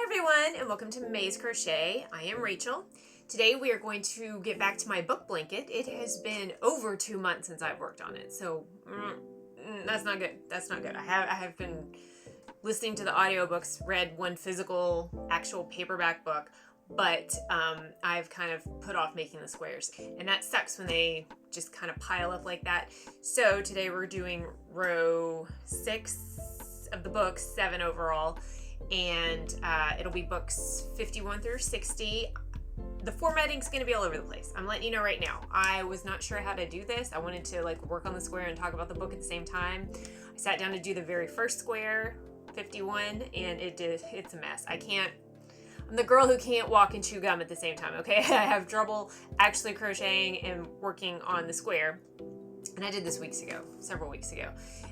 Hi everyone, and welcome to May's Crochet. I am Rachel. Today we are going to get back to my book blanket. It has been over 2 months since I've worked on it, so that's not good. That's not good. I have been listening to the audiobooks, read one physical, actual paperback book, but I've kind of put off making the squares, and that sucks when they just kind of pile up like that. So today we're doing row 6 of the book, 7 overall, and it'll be books 51 through 60. The formatting's going to be all over the place. I'm letting you know right now. I was not sure how to do this. I wanted to work on the square and talk about the book at the same time. I sat down to do the very first square, 51, and it's a mess. I'm the girl who can't walk and chew gum at the same time, okay? I have trouble actually crocheting and working on the square. And I did this several weeks ago.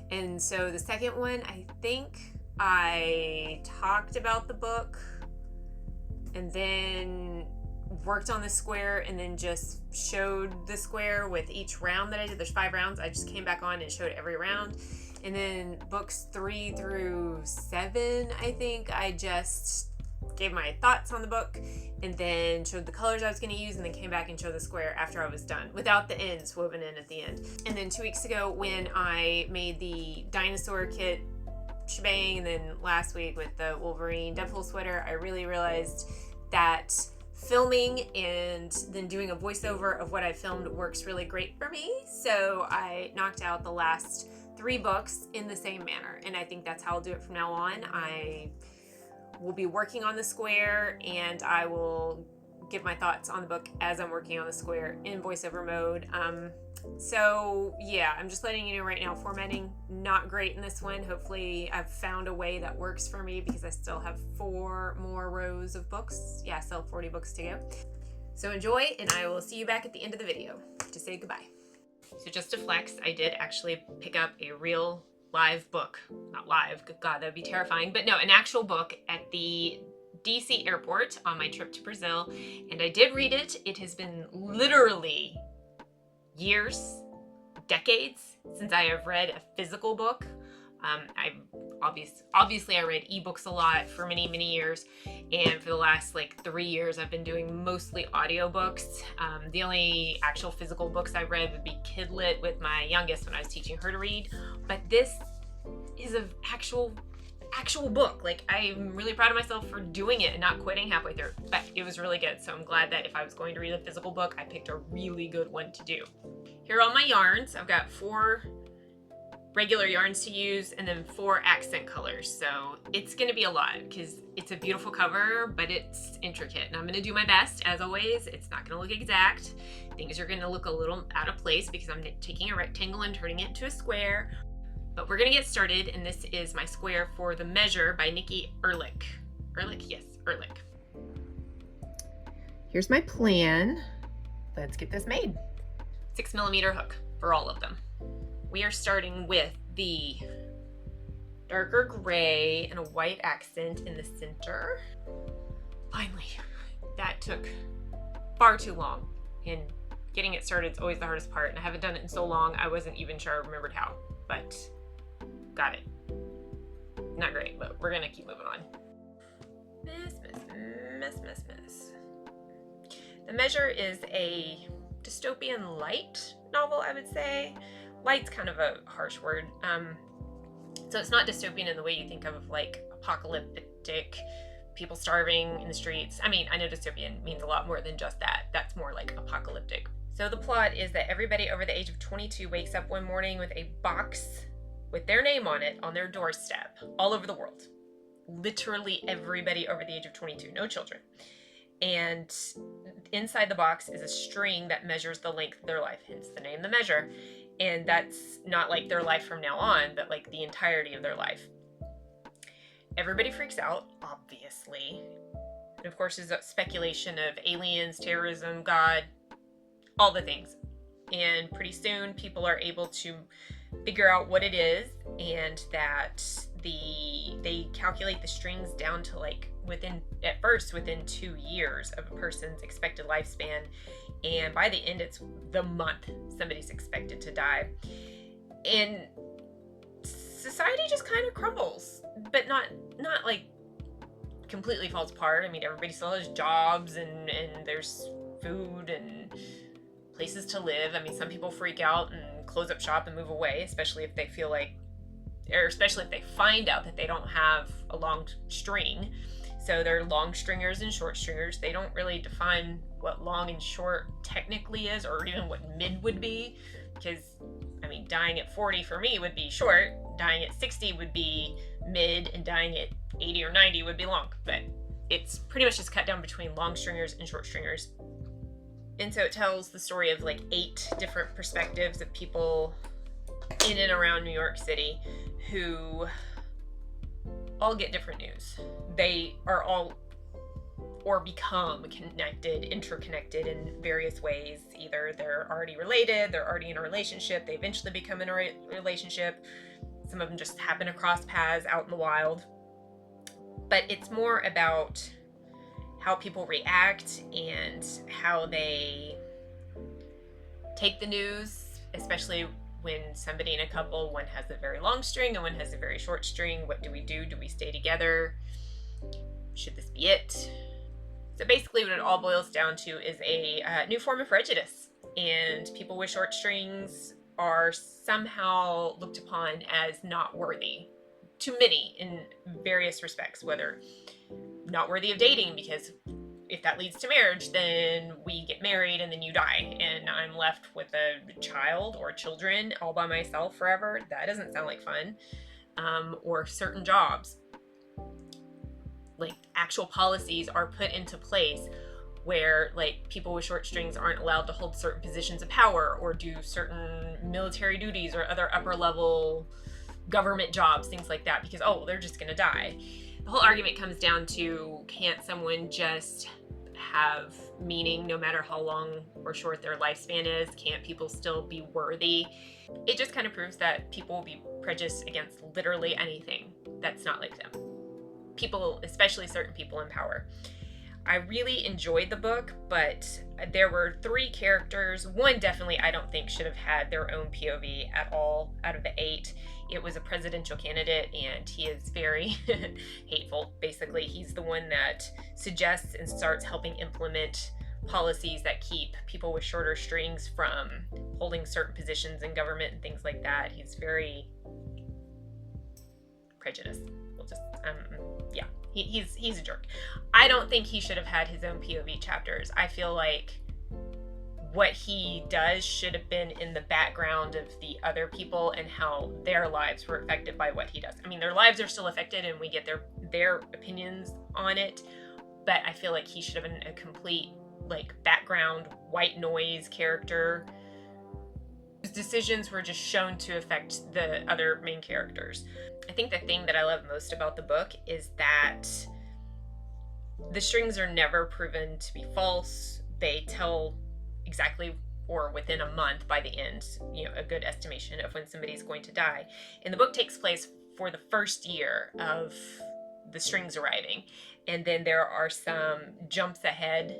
And so the second one, I think I talked about the book and then worked on the square and then just showed the square with each round that I did. There's 5 rounds. I just came back on and showed every round. And then books 3 through 7, I think I just gave my thoughts on the book and then showed the colors I was going to use and then came back and showed the square after I was done without the ends woven in at the end. And then 2 weeks ago when I made the dinosaur kit shebang, and then last week with the Wolverine Deadpool sweater, I really realized that filming and then doing a voiceover of what I filmed works really great for me. So I knocked out the last 3 books in the same manner, and I think that's how I'll do it from now on. I will be working on the square and I will give my thoughts on the book as I'm working on the square in voiceover mode. So yeah, I'm just letting you know right now, formatting not great in this one. Hopefully I've found a way that works for me because I still have 4 more rows of books. Yeah, still 40 books to go. So enjoy, and I will see you back at the end of the video to say goodbye. So just to flex, I did actually pick up a real live book. Not live, good God, that'd be terrifying. But no, an actual book at the DC airport on my trip to Brazil. And I did read it. It has been literally years, decades since I have read a physical book. Obviously I read ebooks a lot for many years, and for the last 3 years I've been doing mostly audiobooks. The only actual physical books I read would be Kidlit with my youngest when I was teaching her to read, but this is an actual book. I'm really proud of myself for doing it and not quitting halfway through, but it was really good. So I'm glad that if I was going to read a physical book, I picked a really good one to do. Here are all my yarns. I've got 4 regular yarns to use and then 4 accent colors. So it's going to be a lot because it's a beautiful cover, but it's intricate, and I'm going to do my best. As always, it's not going to look exact. Things are going to look a little out of place because I'm taking a rectangle and turning it into a square. But we're going to get started, and this is my square for The Measure by Nikki Erlich. Erlich? Yes, Erlich. Here's my plan. Let's get this made. 6mm hook for all of them. We are starting with the darker gray and a white accent in the center. Finally, that took far too long, and getting it started is always the hardest part, and I haven't done it in so long I wasn't even sure I remembered how, but got it. Not great, but we're gonna keep moving on. Miss. The Measure is a dystopian light novel, I would say. Light's kind of a harsh word. So it's not dystopian in the way you think of apocalyptic, people starving in the streets. I mean, I know dystopian means a lot more than just that. That's more like apocalyptic. So the plot is that everybody over the age of 22 wakes up one morning with a box with their name on it on their doorstep all over the world. Literally everybody over the age of 22, no children. And inside the box is a string that measures the length of their life, hence the name The Measure. And that's not their life from now on, but the entirety of their life. Everybody freaks out, obviously. And of course, there's a speculation of aliens, terrorism, God, all the things. And pretty soon, people are able to figure out what it is, and that they calculate the strings down to within 2 years of a person's expected lifespan, and by the end it's the month somebody's expected to die. And society just kind of crumbles, but not completely falls apart. I mean, everybody still has jobs and there's food and places to live. I mean, some people freak out and close up shop and move away, especially if they feel like, or especially if they find out that they don't have a long string. So they're long stringers and short stringers. They don't really define what long and short technically is, or even what mid would be, because I mean, dying at 40 for me would be short, dying at 60 would be mid, and dying at 80 or 90 would be long. But it's pretty much just cut down between long stringers and short stringers. And so it tells the story of like 8 different perspectives of people in and around New York City who all get different news. They are all or become connected, interconnected in various ways. Either they're already related, they're already in a relationship, they eventually become in a relationship. Some of them just happen to cross paths out in the wild. But it's more about how people react and how they take the news, especially when somebody in a couple, one has a very long string and one has a very short string. What do we do? Do we stay together? Should this be it? So basically what it all boils down to is a new form of prejudice, and people with short strings are somehow looked upon as not worthy to many in various respects, whether not worthy of dating, because if that leads to marriage, then we get married and then you die and I'm left with a child or children all by myself forever. That doesn't sound like fun. Or certain jobs, like actual policies are put into place where like people with short strings aren't allowed to hold certain positions of power or do certain military duties or other upper level government jobs, things like that, because they're just gonna die. The whole argument comes down to, can't someone just have meaning no matter how long or short their lifespan is? Can't people still be worthy? It just kind of proves that people will be prejudiced against literally anything that's not like them. People, especially certain people in power. I really enjoyed the book, but there were 3 characters. One definitely I don't think should have had their own POV at all out of the 8. It was a presidential candidate, and he is very hateful. Basically, he's the one that suggests and starts helping implement policies that keep people with shorter strings from holding certain positions in government and things like that. He's very prejudiced. We'll just, yeah, he's a jerk. I don't think he should have had his own POV chapters. I feel like what he does should have been in the background of the other people and how their lives were affected by what he does. I mean, their lives are still affected and we get their opinions on it, but I feel like he should have been a complete like background white noise character. His decisions were just shown to affect the other main characters. I think the thing that I love most about the book is that the strings are never proven to be false. They tell exactly, or within a month by the end, a good estimation of when somebody's going to die. And the book takes place for the first year of the strings arriving. And then there are some jumps ahead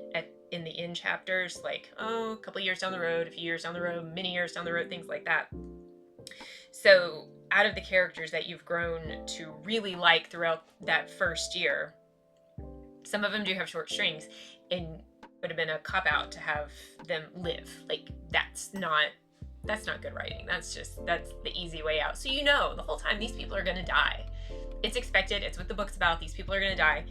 in the end chapters, like, a couple years down the road, a few years down the road, many years down the road, things like that. So out of the characters that you've grown to really like throughout that first year, some of them do have short strings, and would have been a cop-out to have them live. Like, that's not good writing. That's the easy way out. So the whole time these people are gonna die. It's expected, it's what the book's about, these people are gonna die,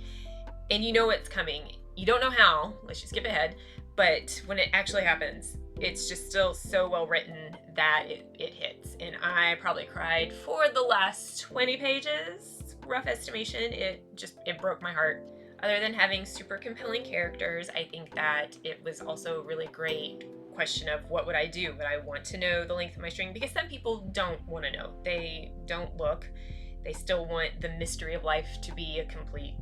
and it's coming. You don't know how, let's just skip ahead, but when it actually happens, it's just still so well written that it hits. And I probably cried for the last 20 pages, rough estimation. It broke my heart. Other than having super compelling characters, I think that it was also a really great question of what would I do? Would I want to know the length of my string? Because some people don't want to know. They don't look. They still want the mystery of life to be a complete,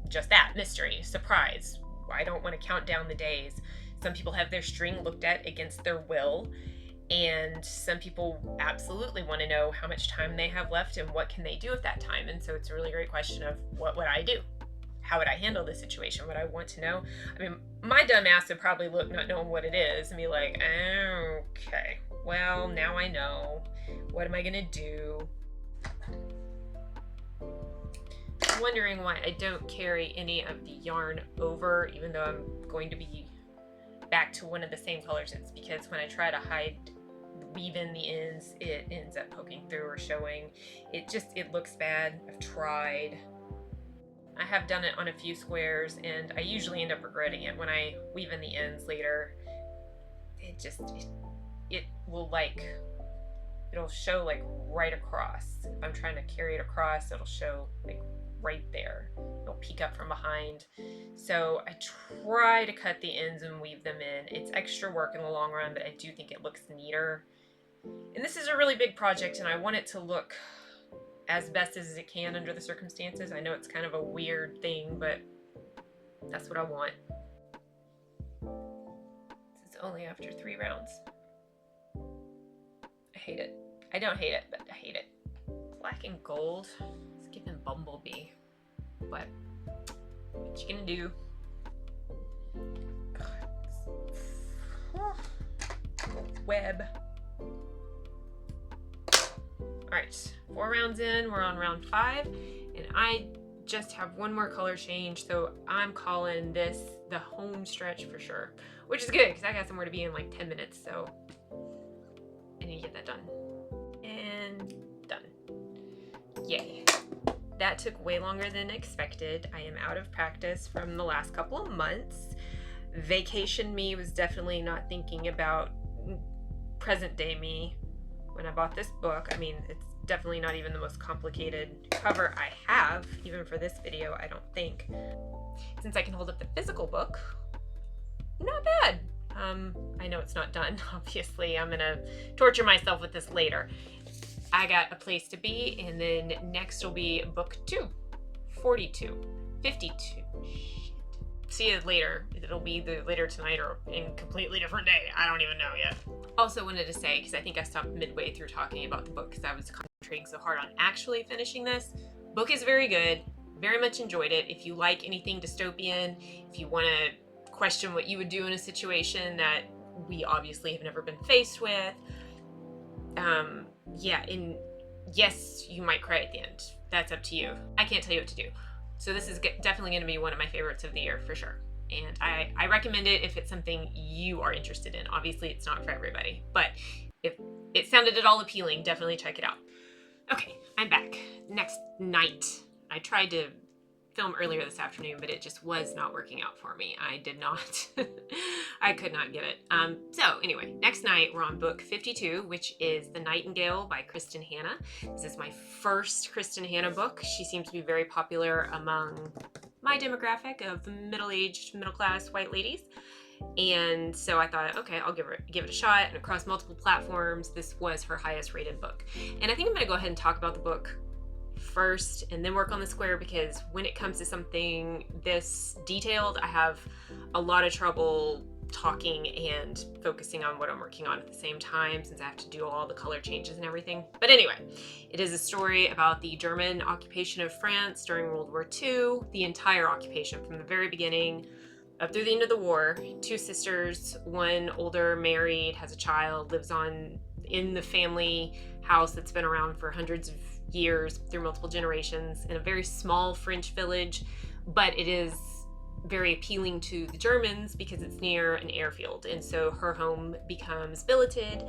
just that, mystery, surprise. I don't want to count down the days. Some people have their string looked at against their will, and some people absolutely want to know how much time they have left and what can they do at that time. And so it's a really great question of what would I do? How would I handle this situation? Would I want to know? I mean, my dumb ass would probably look not knowing what it is and be like, okay, well, now I know. What am I gonna do? wondering why I don't carry any of the yarn over, even though I'm going to be back to one of the same colors, it's because when I try to weave in the ends, it ends up poking through or showing. It looks bad. I've tried. I have done it on a few squares, and I usually end up regretting it when I weave in the ends later. It will it'll show like right across. If I'm trying to carry it across, it'll show like right there. It'll peek up from behind. So I try to cut the ends and weave them in. It's extra work in the long run, but I do think it looks neater. And this is a really big project, and I want it to look as best as it can under the circumstances. I know it's kind of a weird thing, but that's what I want. This is only after 3 rounds. I hate it. I don't hate it, but I hate it. Black and gold. It's giving Bumblebee. But what you gonna do? Web. Alright, 4 rounds in, we're on round 5, and I just have one more color change, so I'm calling this the home stretch for sure, which is good because I got somewhere to be in like 10 minutes, so I need to get that done. And done. Yay. That took way longer than expected. I am out of practice from the last couple of months. Vacation me was definitely not thinking about present day me when I bought this book. I mean, it's definitely not even the most complicated cover I have, even for this video, I don't think. Since I can hold up the physical book, not bad. I know it's not done, obviously. I'm gonna torture myself with this later. I got A Place to Be, and then next will be book 2, 42, 52. Shit. See you later. It'll be later tonight or in a completely different day. I don't even know yet. Also wanted to say, because I think I stopped midway through talking about the book because I was concentrating so hard on actually finishing this. Book is very good. Very much enjoyed it. If you like anything dystopian, if you want to question what you would do in a situation that we obviously have never been faced with, yeah, and yes, you might cry at the end. That's up to you. I can't tell you what to do. So this is definitely going to be one of my favorites of the year for sure. And I recommend it if it's something you are interested in. Obviously, it's not for everybody, but if it sounded at all appealing, definitely check it out. Okay, I'm back. Next night. I tried to film earlier this afternoon, but it just was not working out for me. I did not. I could not get it. So anyway, next night we're on book 52, which is The Nightingale by Kristen Hanna. This is my first Kristen Hanna book. She seems to be very popular among my demographic of middle-aged, middle-class white ladies. And so I thought, okay, I'll give it a shot. And across multiple platforms, this was her highest rated book. And I think I'm gonna go ahead and talk about the book first and then work on the square, because when it comes to something this detailed, I have a lot of trouble talking and focusing on what I'm working on at the same time, since I have to do all the color changes and everything. But anyway, it is a story about the German occupation of France during World War II, the entire occupation from the very beginning up through the end of the war. 2 sisters, one older, married, has a child, lives in the family house that's been around for hundreds of years through multiple generations in a very small French village, but it is very appealing to the Germans because it's near an airfield, and so her home becomes billeted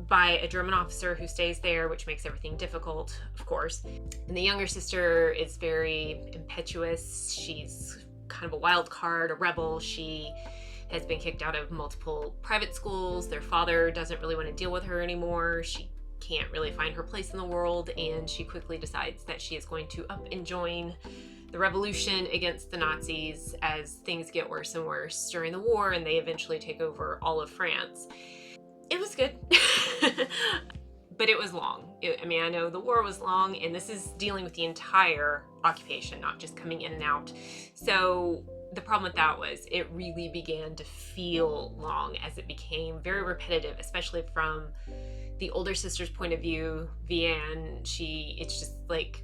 by a German officer who stays there, which makes everything difficult, of course. And the younger sister is very impetuous. She's kind of a wild card, a rebel. She has been kicked out of multiple private schools. Their father doesn't really want to deal with her anymore. She can't really find her place in the world, and she quickly decides that she is going to up and join the revolution against the Nazis as things get worse and worse during the war, and they eventually take over all of France. It was good, but it was long. I mean, I know the war was long, and this is dealing with the entire occupation, not just coming in and out. So the problem with that was it really began to feel long as it became very repetitive, especially from the older sister's point of view. Vianne, it's just like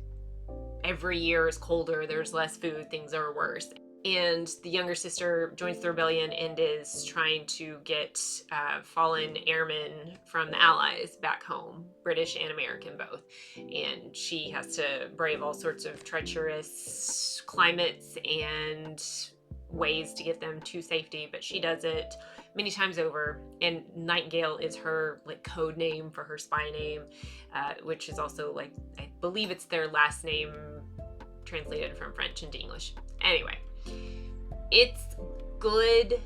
every year is colder, there's less food, things are worse. and the younger sister joins the rebellion and is trying to get fallen airmen from the Allies back home, British and American both. And she has to brave all sorts of treacherous climates and ways to get them to safety, but she does it many times over. And Nightingale is her like code name for her spy name, which is also like, I believe it's their last name translated from French into English. Anyway, it's good,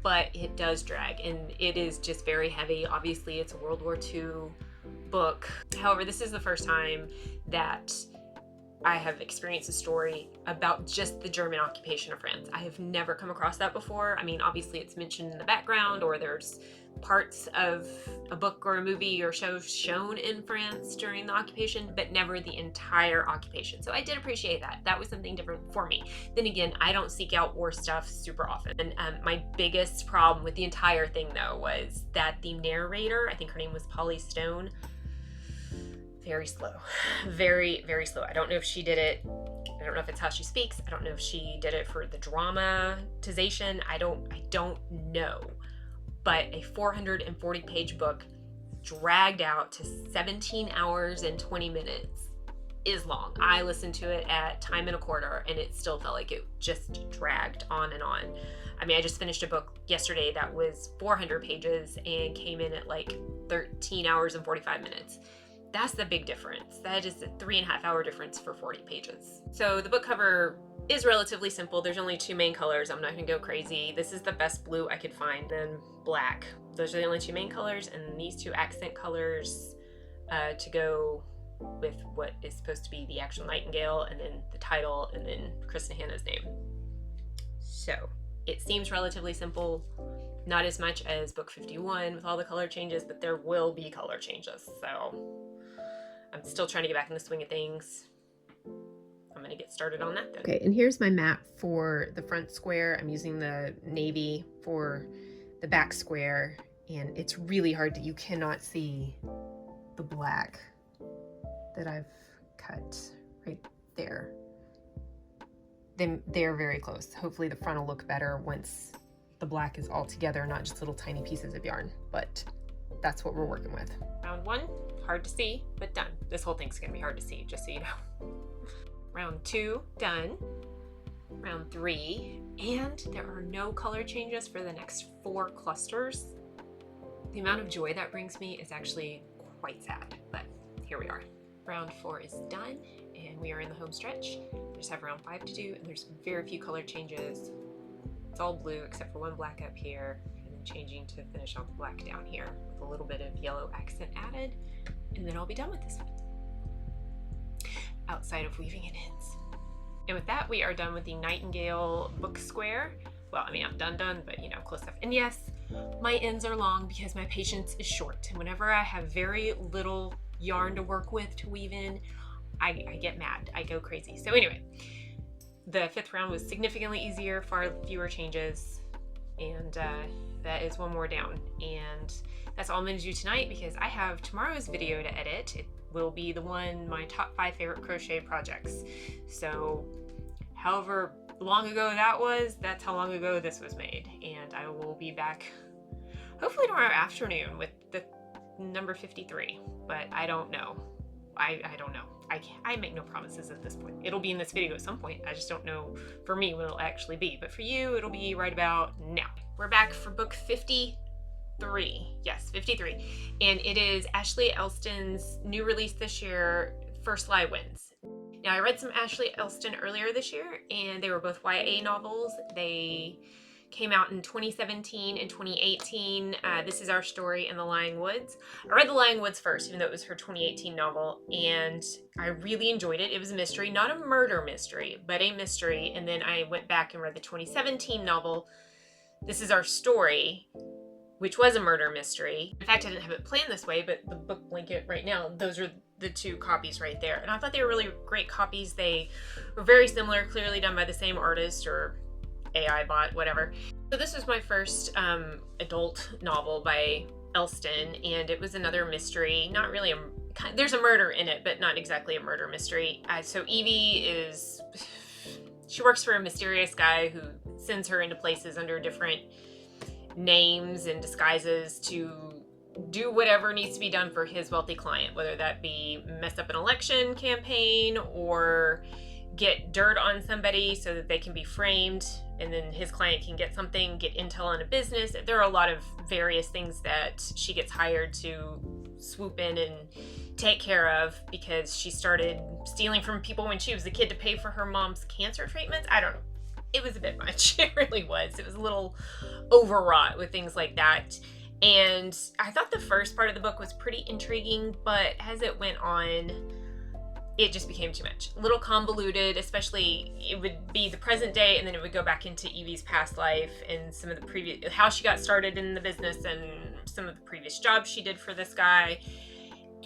but it does drag, and it is just very heavy. Obviously, it's a World War II book. However, this is the first time that I have experienced a story about just the German occupation of France. I have never come across that before. I mean, obviously it's mentioned in the background, or there's parts of a book or a movie or show shown in France during the occupation, but never the entire occupation. So I did appreciate that. That was something different for me. Then again, I don't seek out war stuff super often. And my biggest problem with the entire thing, though, was that the narrator, I think her name was Polly Stone, very slow, very, very slow. I don't know if she did it, I don't know if it's how she speaks. I don't know if she did it for the dramatization. I don't know. But a 440 page book dragged out to 17 hours and 20 minutes is long. I listened to it at time and a quarter, and it still felt like it just dragged on and on. I mean, I just finished a book yesterday that was 400 pages and came in at like 13 hours and 45 minutes. That's the big difference. That is a 3.5 hour difference for 40 pages. So the book cover is relatively simple. There's only two main colors. I'm not gonna go crazy. This is the best blue I could find, then black. Those are the only two main colors, and these two accent colors to go with what is supposed to be the actual Nightingale, and then the title, and then Chris and Hannah's name. So it seems relatively simple. Not as much as book 51 with all the color changes, but there will be color changes. So I'm still trying to get back in the swing of things. I'm gonna get started on that then. Okay, and here's my map for the front square. I'm using the navy for the back square, and it's really hard you cannot see the black that I've cut right there. They're very close. Hopefully the front will look better once the black is all together, not just little tiny pieces of yarn, but that's what we're working with. Round one, hard to see, but done. This whole thing's gonna be hard to see, just so you know. Round two, done. Round three, and there are no color changes for the next 4 clusters. The amount of joy that brings me is actually quite sad, but here we are. Round 4 is done, and we are in the home stretch. We just have round 5 to do, and there's very few color changes. It's all blue except for one black up here, and then changing to finish off the black down here with a little bit of yellow accent added, and then I'll be done with this one. Outside of weaving it ends. And with that, we are done with the Nightingale book square. Well, I mean, I'm done, but you know, close enough. And yes, my ends are long because my patience is short. And whenever I have very little yarn to work with to weave in, I get mad, I go crazy. So anyway, the 5th round was significantly easier, far fewer changes, and that is one more down. And that's all I'm gonna do tonight because I have tomorrow's video to edit. It will be my top 5 favorite crochet projects. So however long ago that was, that's how long ago this was made. And I will be back hopefully tomorrow afternoon with the number 53, but I don't know. I don't know. I make no promises at this point. It'll be in this video at some point. I just don't know for me when it'll actually be, but for you, it'll be right about now. We're back for book 53. Yes, 53. And it is Ashley Elston's new release this year, First Lie Wins. Now, I read some Ashley Elston earlier this year, and they were both YA novels. They came out in 2017 and 2018. This is Our Story in the Lying Woods. I read The Lying Woods first, even though it was her 2018 novel, and I really enjoyed it. It was a mystery, not a murder mystery, but a mystery. And then I went back and read the 2017 novel, This Is Our Story, which was a murder mystery. In fact, I didn't have it planned this way, but the book blanket right now, those are the 2 copies right there. And I thought they were really great copies. They were very similar, clearly done by the same artist or AI bot, whatever. So this was my first adult novel by Elston, and it was another mystery. Not really there's a murder in it, but not exactly a murder mystery. So Evie she works for a mysterious guy who sends her into places under different names and disguises to do whatever needs to be done for his wealthy client, whether that be mess up an election campaign or get dirt on somebody so that they can be framed and then his client can get something, get intel on a business. There are a lot of various things that she gets hired to swoop in and take care of because she started stealing from people when she was a kid to pay for her mom's cancer treatments. I don't know. It was a bit much. It really was. It was a little overwrought with things like that. And I thought the first part of the book was pretty intriguing, but as it went on, it just became too much. A little convoluted, especially it would be the present day and then it would go back into Evie's past life and some of the previous, how she got started in the business and some of the previous jobs she did for this guy.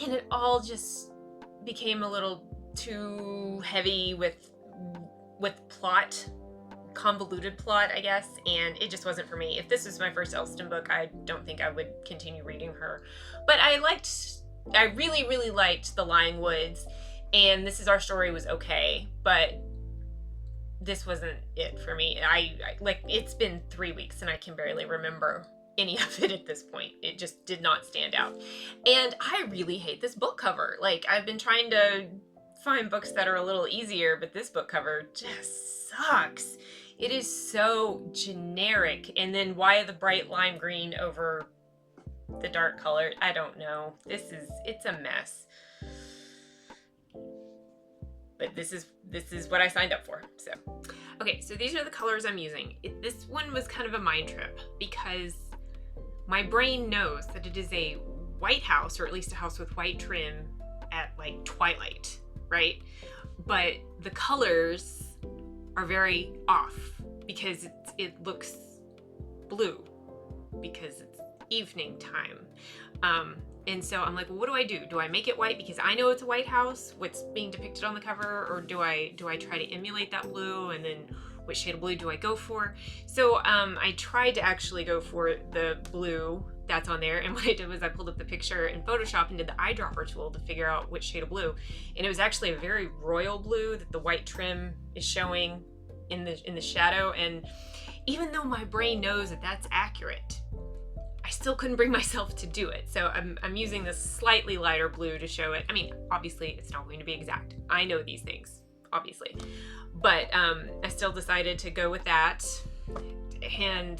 And it all just became a little too heavy with plot, convoluted plot, I guess, and it just wasn't for me. If this was my first Elston book, I don't think I would continue reading her. But I really, really liked The Lying Woods, and This Is Our Story was okay, but this wasn't it for me. I like, it's been 3 weeks and I can barely remember any of it at this point. It just did not stand out. And I really hate this book cover. Like, I've been trying to find books that are a little easier, but this book cover just sucks. It is so generic. And then why the bright lime green over the dark color? I don't know. It's a mess. But this is what I signed up for. So, okay, so these are the colors I'm using. This one was kind of a mind trip because my brain knows that it is a white house, or at least a house with white trim at like twilight, right? But the colors are very off because it looks blue because it's evening time. And so I'm like, well, what do I do? Do I make it white because I know it's a white house, what's being depicted on the cover, or do I try to emulate that blue, and then which shade of blue do I go for? So I tried to actually go for the blue that's on there, and what I did was I pulled up the picture in Photoshop and did the eyedropper tool to figure out which shade of blue, and it was actually a very royal blue that the white trim is showing in the shadow. And even though my brain knows that that's accurate, I still couldn't bring myself to do it. So I'm using this slightly lighter blue to show it. I mean, obviously it's not going to be exact. I know these things, obviously. But I still decided to go with that and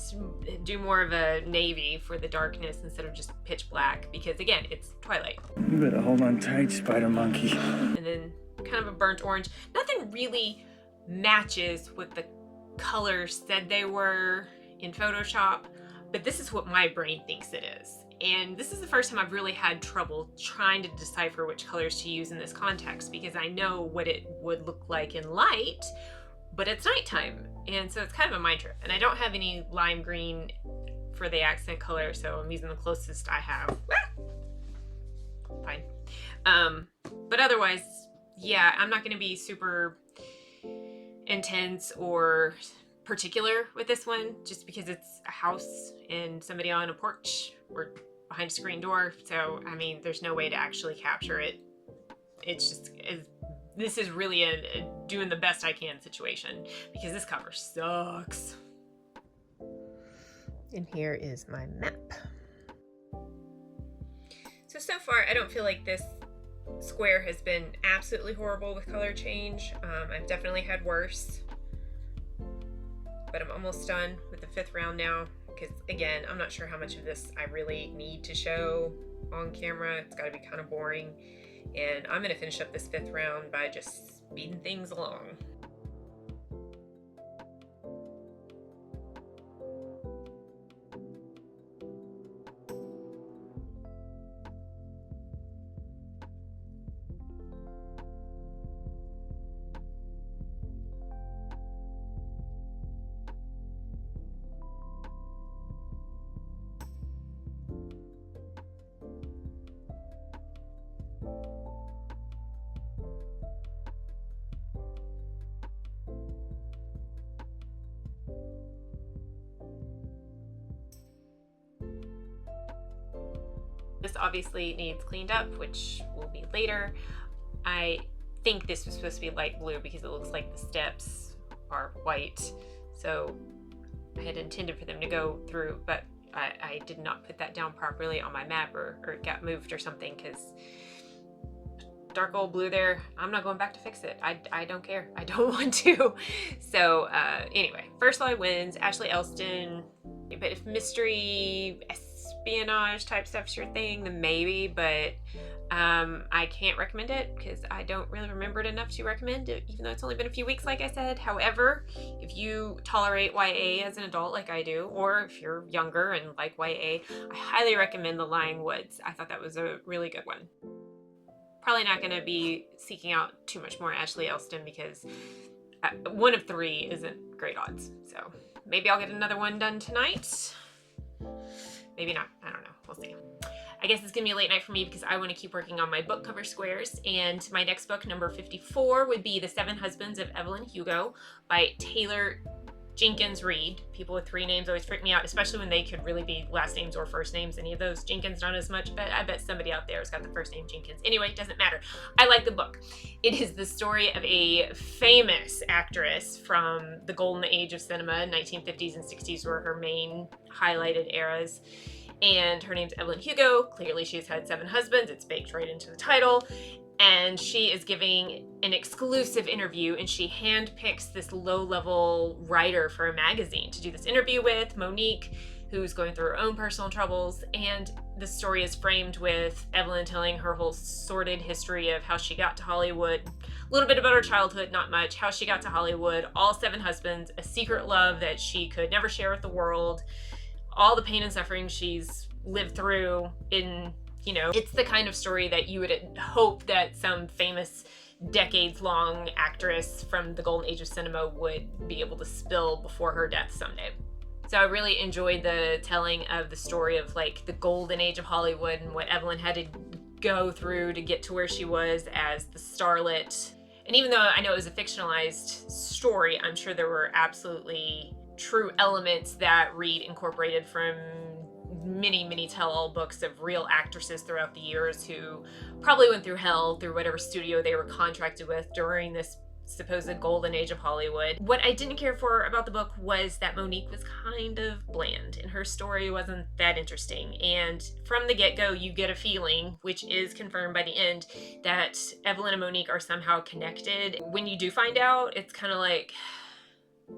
do more of a navy for the darkness instead of just pitch black, because again, it's twilight. You better hold on tight, spider monkey. And then kind of a burnt orange. Nothing really matches what the colors said they were in Photoshop, but this is what my brain thinks it is. And this is the first time I've really had trouble trying to decipher which colors to use in this context, because I know what it would look like in light, but it's nighttime. And so it's kind of a mind trip. And I don't have any lime green for the accent color, so I'm using the closest I have. Fine. But otherwise, yeah, I'm not gonna be super intense or particular with this one, just because it's a house and somebody on a porch or behind a screen door. So, I mean, there's no way to actually capture it. It's just, this is really a doing the best I can situation, because this cover sucks. And here is my map. So far, I don't feel like this square has been absolutely horrible with color change. I've definitely had worse. But I'm almost done with the 5th round now, because again, I'm not sure how much of this I really need to show on camera. It's got to be kind of boring, and I'm going to finish up this 5th round by just speeding things along. This obviously needs cleaned up, which will be later. I think this was supposed to be light blue because it looks like the steps are white. So I had intended for them to go through, but I did not put that down properly on my map, or it got moved or something, because dark old blue there, I'm not going back to fix it. I don't care. I don't want to. So anyway, First Light wins. Ashley Elston. But if mystery, espionage type stuff's your thing, then maybe, but I can't recommend it because I don't really remember it enough to recommend it, even though it's only been a few weeks, like I said. However, if you tolerate YA as an adult like I do, or if you're younger and like YA, I highly recommend The Lying Woods. I thought that was a really good one. Probably not going to be seeking out too much more Ashley Elston because 1 of 3 isn't great odds. So maybe I'll get another one done tonight. Maybe not. I don't know. We'll see. I guess it's going to be a late night for me because I want to keep working on my book cover squares. And my next book, number 54, would be The 7 Husbands of Evelyn Hugo by Taylor Jenkins Reid. People with 3 names always freak me out, especially when they could really be last names or first names. Any of those. Jenkins, not as much, but I bet somebody out there has got the first name Jenkins. Anyway, it doesn't matter. I like the book. It is the story of a famous actress from the golden age of cinema. 1950s and 60s were her main highlighted eras. And her name's Evelyn Hugo. Clearly she's had 7 husbands. It's baked right into the title. And she is giving an exclusive interview, and she handpicks this low-level writer for a magazine to do this interview with, Monique, who's going through her own personal troubles. And the story is framed with Evelyn telling her whole sordid history of how she got to Hollywood, a little bit about her childhood, not much, how she got to Hollywood, all 7 husbands, a secret love that she could never share with the world, all the pain and suffering she's lived through in, you know, it's the kind of story that you would hope that some famous decades-long actress from the golden age of cinema would be able to spill before her death someday. So I really enjoyed the telling of the story of like the golden age of Hollywood and what Evelyn had to go through to get to where she was as the starlet. And even though I know it was a fictionalized story, I'm sure there were absolutely true elements that Reid incorporated from many tell-all books of real actresses throughout the years who probably went through hell through whatever studio they were contracted with during this supposed golden age of Hollywood. What I didn't care for about the book was that Monique was kind of bland and her story wasn't that interesting. And from the get-go, you get a feeling, which is confirmed by the end, that Evelyn and Monique are somehow connected. When you do find out, it's kind of like, I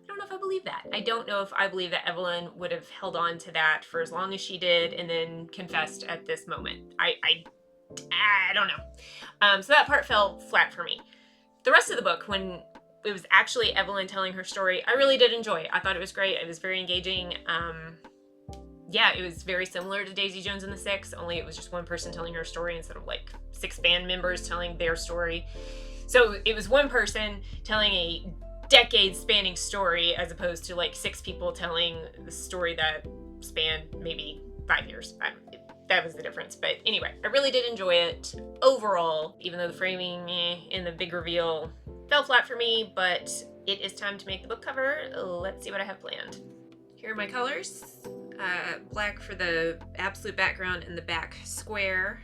don't know if I believe that. I don't know if I believe that Evelyn would have held on to that for as long as she did and then confessed at this moment. I don't know. So that part fell flat for me. The rest of the book, when it was actually Evelyn telling her story, I really did enjoy it. I thought it was great. It was very engaging. Yeah, it was very similar to Daisy Jones and the Six, only it was just one person telling her story instead of like 6 band members telling their story. So it was one person telling a decade-spanning story as opposed to like 6 people telling the story that spanned maybe 5 years. That was the difference. But anyway, I really did enjoy it overall, even though the framing and the big reveal fell flat for me, but it is time to make the book cover. Let's see what I have planned. Here are my colors. Black for the absolute background and the back square.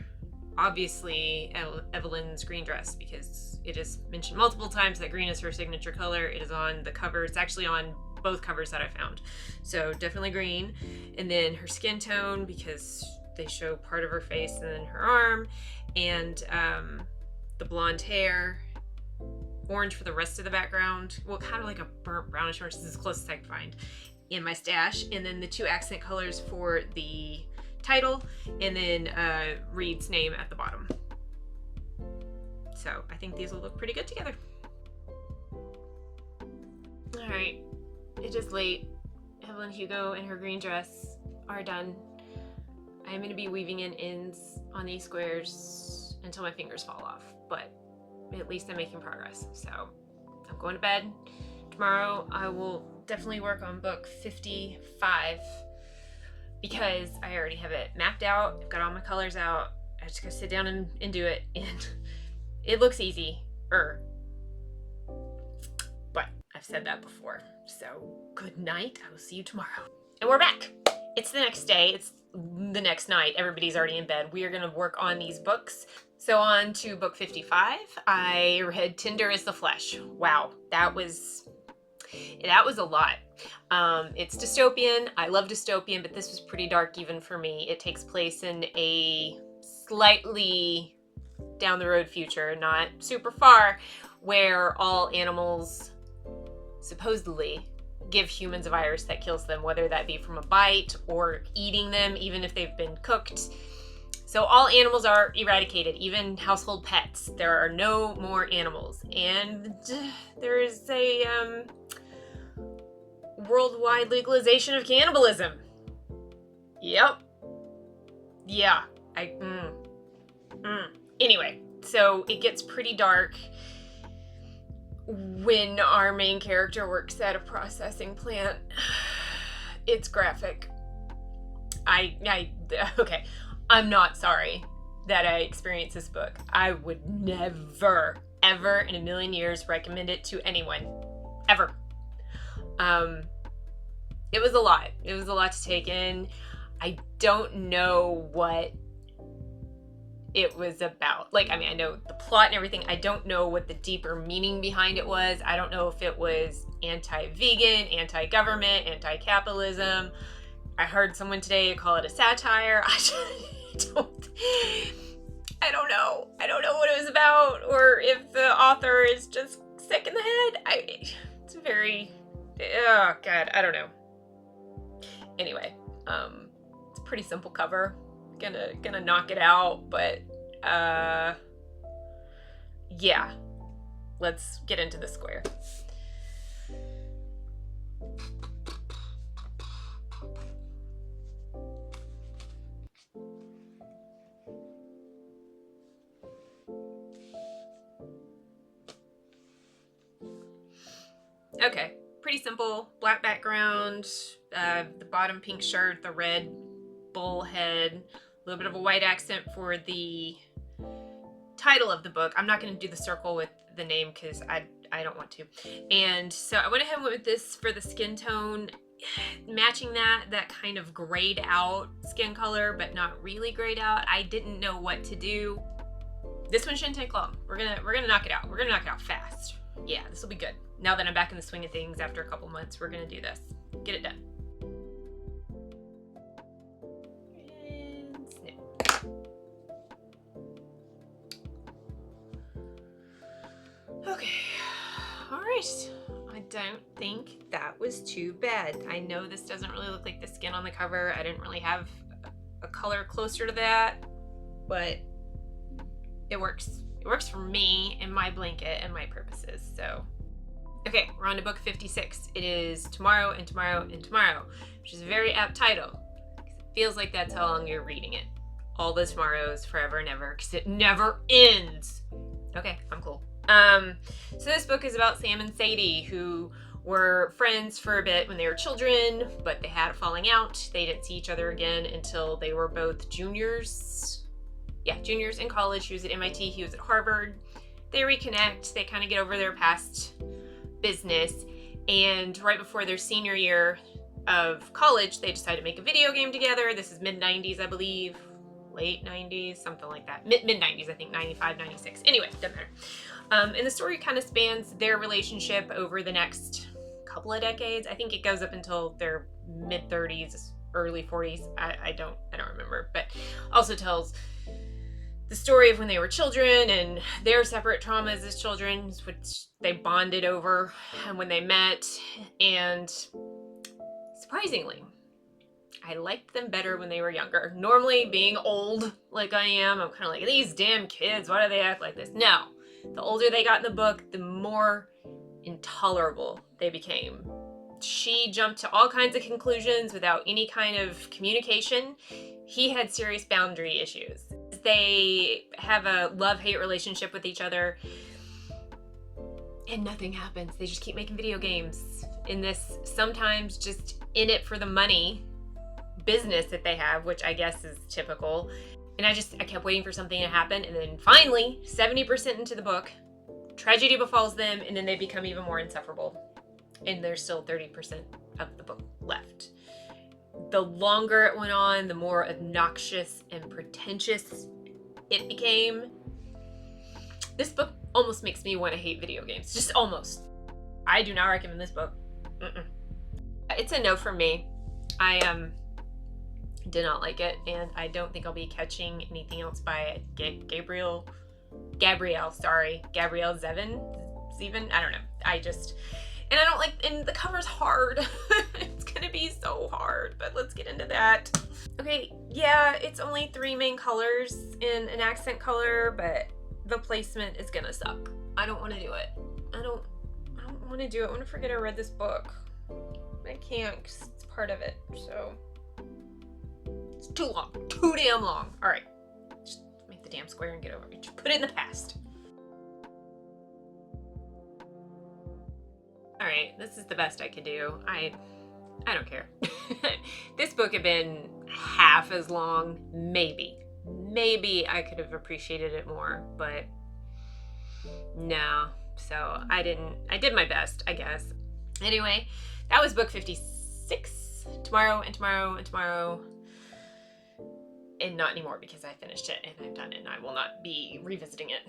Obviously, Evelyn's green dress, because it is mentioned multiple times that green is her signature color. It is on the cover. It's actually on both covers that I found. So definitely green. And then her skin tone, because they show part of her face and then her arm. And the blonde hair. Orange for the rest of the background. Well, kind of like a burnt brownish orange. This is as close as I could find in my stash. And then the 2 accent colors for the title, and then Reid's name at the bottom. So I think these will look pretty good together. All right, it is late. Evelyn Hugo and her green dress are done. I'm going to be weaving in ends on these squares until my fingers fall off, but at least I'm making progress. So I'm going to bed. Tomorrow I will definitely work on book 55 because I already have it mapped out. I've got all my colors out. I just gotta sit down and do it, and it looks easy, but I've said that before. So good night. I will see you tomorrow. And we're back. It's the next day. It's the next night. Everybody's already in bed. We are gonna work on these books. So on to book 55. I read Tender is the Flesh. Wow, that was That was a lot. It's dystopian. I love dystopian, but this was pretty dark even for me. It takes place in a slightly down the road future, not super far, where all animals supposedly give humans a virus that kills them, whether that be from a bite or eating them, even if they've been cooked. So all animals are eradicated, even household pets. There are no more animals. And there is a worldwide legalization of cannibalism. Yep. Yeah. Anyway, so it gets pretty dark when our main character works at a processing plant. It's graphic. Okay. I'm not sorry that I experienced this book. I would never, ever in a million years recommend it to anyone. Ever. It was a lot. It was a lot to take in. I don't know what it was about. Like, I mean, I know the plot and everything. I don't know what the deeper meaning behind it was. I don't know if it was anti-vegan, anti-government, anti-capitalism. I heard someone today call it a satire. I don't know. I don't know what it was about, or if the author is just sick in the head. It's very, oh God, I don't know. Anyway, it's a pretty simple cover. Gonna knock it out, but yeah. Let's get into the square. Okay, pretty simple. Black background, the bottom pink shirt, the red bull head, a little bit of a white accent for the title of the book. I'm not going to do the circle with the name because I don't want to. And so I went ahead and went with this for the skin tone, matching that kind of grayed out skin color, but not really grayed out. I didn't know what to do. This one shouldn't take long. We're gonna knock it out. We're gonna knock it out fast. Yeah, this will be good. Now that I'm back in the swing of things after a couple months, we're gonna do this. Get it done. And snip. Okay. All right. I don't think that was too bad. I know this doesn't really look like the skin on the cover. I didn't really have a color closer to that, but it works. It works for me and my blanket and my purposes. So, okay, we're on to book 56. It is Tomorrow and Tomorrow and Tomorrow, which is a very apt title. It feels like that's how long you're reading it. All the tomorrows, forever and ever, because it never ends. Okay, I'm cool. So this book is about Sam and Sadie, who were friends for a bit when they were children, but they had a falling out. They didn't see each other again until they were both juniors. Yeah, juniors in college. She was at MIT, he was at Harvard. They reconnect, they kind of get over their past business, and right before their senior year of college, they decide to make a video game together. This is mid-90s, I believe. Late 90s, something like that. Mid-90s, I think, 95, 96. Anyway, doesn't matter. And the story kind of spans their relationship over the next couple of decades. I think it goes up until their mid-30s, early 40s. I don't remember, but also tells the story of when they were children and their separate traumas as children, which they bonded over and when they met. And surprisingly, I liked them better when they were younger. Normally, being old like I am, I'm kind of like, these damn kids, why do they act like this? No. The older they got in the book, the more intolerable they became. She jumped to all kinds of conclusions without any kind of communication. He had serious boundary issues. They have a love-hate relationship with each other, and nothing happens. They just keep making video games in this sometimes just in it for the money business that they have, which I guess is typical. And I kept waiting for something to happen, and then finally, 70% into the book, tragedy befalls them, and then they become even more insufferable. And there's still 30% of the book left. The longer it went on, the more obnoxious and pretentious it became. This book almost makes me want to hate video games. Just almost. I do not recommend this book. Mm-mm. It's a no from me. I did not like it, and I don't think I'll be catching anything else by Gabrielle Zevin. I don't know. And I don't like, and the cover's hard. It's gonna be so hard, but let's get into that. Okay, yeah, it's only 3 main colors in an accent color, but the placement is gonna suck. I don't want to do it. I don't want to do it. I want to forget I read this book. I can't, 'cause it's part of it, so it's too long, too damn long. All right, just make the damn square and get over it. Just put it in the past. All right, this is the best I could do. I don't care. This book had been half as long, maybe I could have appreciated it more, but no. So I did my best, I guess. Anyway, that was book 56. Tomorrow and tomorrow and tomorrow. And not anymore, because I finished it and I've done it and I will not be revisiting it.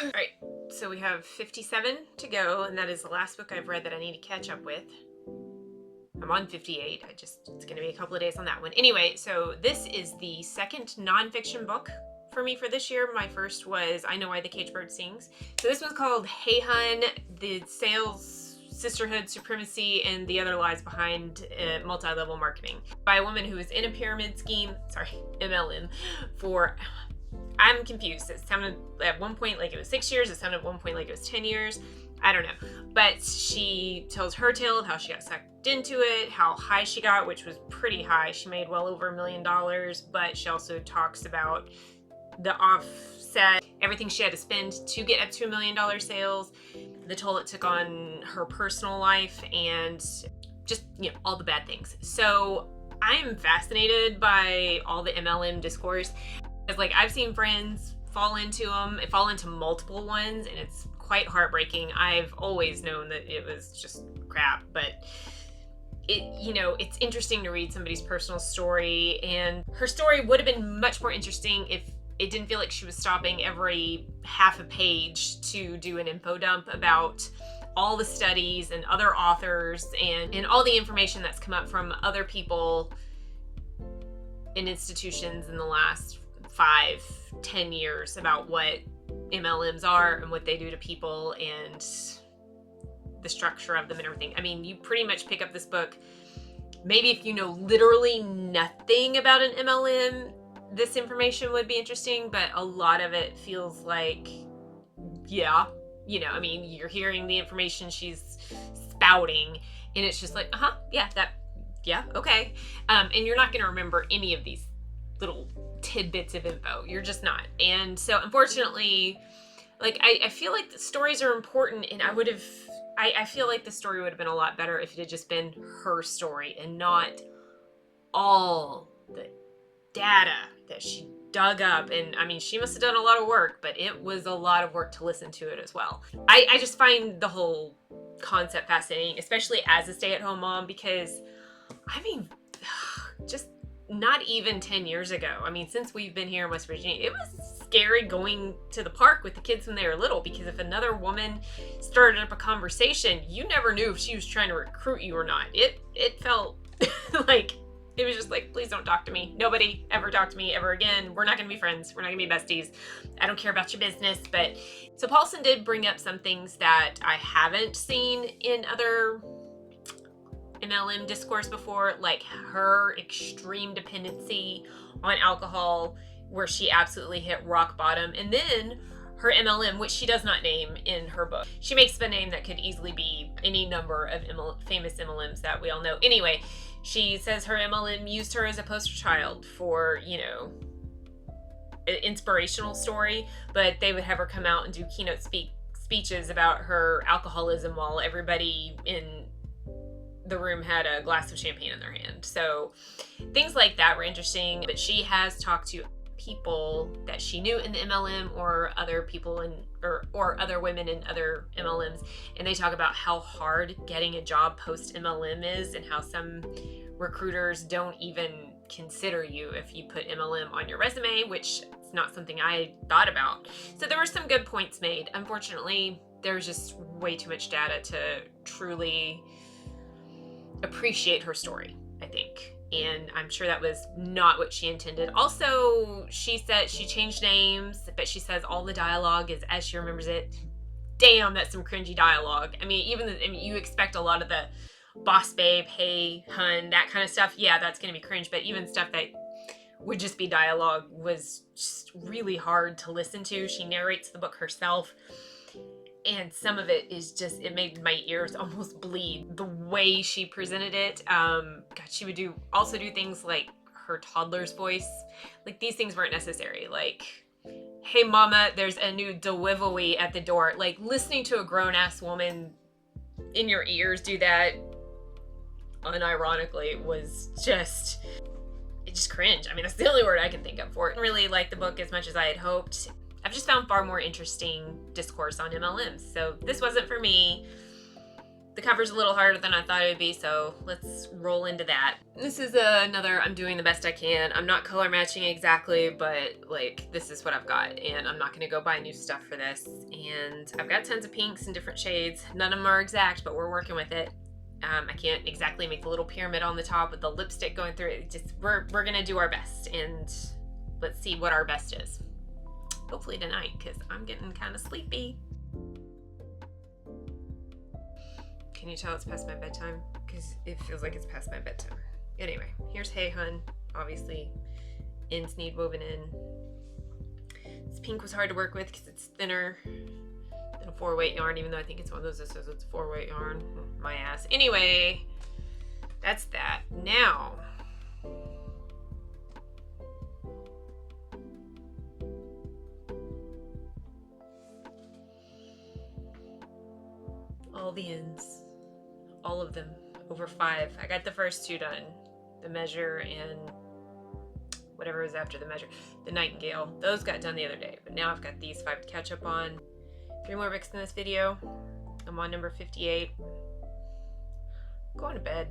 All right, so we have 57 to go, and that is the last book I've read that I need to catch up with. I'm on 58. It's going to be a couple of days on that one. Anyway, so this is the second nonfiction book for me for this year. My first was I Know Why the Caged Bird Sings. So this one's called Hey Hun, the Sales, Sisterhood, Supremacy, and the Other Lies Behind Multi-Level Marketing, by a woman who was in a pyramid scheme, MLM, for... I'm confused. It sounded at one point like it was 6 years. It sounded at one point like it was 10 years. I don't know. But she tells her tale of how she got sucked into it, how high she got, which was pretty high. She made well over $1 million, but she also talks about the offset, everything she had to spend to get up to $1 million sales, the toll it took on her personal life, and just, all the bad things. So I am fascinated by all the MLM discourse. It's like, I've seen friends fall into multiple ones, and it's quite heartbreaking. I've always known that it was just crap, but it's interesting to read somebody's personal story, and her story would have been much more interesting if it didn't feel like she was stopping every half a page to do an info dump about all the studies and other authors and all the information that's come up from other people in institutions in the last 5-10 years about what MLMs are and what they do to people and the structure of them and everything. I mean, you pretty much pick up this book, maybe if you know literally nothing about an MLM, this information would be interesting, but a lot of it feels like, you're hearing the information she's spouting, and it's just like, okay. And you're not going to remember any of these little tidbits of info. You're just not. And so unfortunately, I feel like the stories are important, and I feel like the story would have been a lot better if it had just been her story and not all the data that she dug up. And I mean, she must have done a lot of work, but it was a lot of work to listen to it as well. I just find the whole concept fascinating, especially as a stay-at-home mom, because just not even 10 years ago. I mean, since we've been here in West Virginia, it was scary going to the park with the kids when they were little, because if another woman started up a conversation, you never knew if she was trying to recruit you or not. It felt like, it was just like, please don't talk to me. Nobody ever talk to me ever again. We're not going to be friends. We're not going to be besties. I don't care about your business. But so Paulson did bring up some things that I haven't seen in other MLM discourse before, like her extreme dependency on alcohol, where she absolutely hit rock bottom, and then her MLM, which she does not name in her book. She makes the name that could easily be any number of famous MLMs that we all know. Anyway, she says her MLM used her as a poster child for, an inspirational story, but they would have her come out and do keynote speeches about her alcoholism while everybody in the room had a glass of champagne in their hand. So things like that were interesting. But she has talked to people that she knew in the MLM, or other people or other women in other MLMs, and they talk about how hard getting a job post MLM is, and how some recruiters don't even consider you if you put MLM on your resume, which is not something I thought about. So there were some good points made. Unfortunately, there's just way too much data to truly appreciate her story, I think. And I'm sure that was not what she intended. Also, she said she changed names, but she says all the dialogue is as she remembers it. Damn, that's some cringy dialogue. I mean, you expect a lot of the boss babe, hey, hun, that kind of stuff. Yeah, that's going to be cringe. But even stuff that would just be dialogue was just really hard to listen to. She narrates the book herself. And some of it is just, it made my ears almost bleed. The way she presented it, God, she would also do things like her toddler's voice. Like, these things weren't necessary. Like, hey mama, there's a new delivery at the door. Like, listening to a grown-ass woman in your ears do that unironically was just, it just cringe. I mean, that's the only word I can think of for it. I didn't really like the book as much as I had hoped. I've just found far more interesting discourse on MLMs. So this wasn't for me. The cover's a little harder than I thought it would be, so let's roll into that. This is another I'm doing the best I can. I'm not color matching exactly, but like, this is what I've got, and I'm not gonna go buy new stuff for this. And I've got tons of pinks in different shades. None of them are exact, but we're working with it. I can't exactly make the little pyramid on the top with the lipstick going through it. Just, we're gonna do our best, and let's see what our best is. Hopefully tonight, because I'm getting kind of sleepy. Can you tell it's past my bedtime? Because it feels like it's past my bedtime. Anyway, here's Hey Hun. Obviously, ends need woven in. This pink was hard to work with because it's thinner than a 4-weight yarn, even though I think it's one of those that says it's 4-weight yarn. My ass. Anyway, that's that. Now, all the ends, all of them, over 5. I got the first 2 done, the measure and whatever was after the measure, the nightingale. Those got done the other day, but now I've got these 5 to catch up on. 3 more books in this video. I'm on number 58. Going to bed.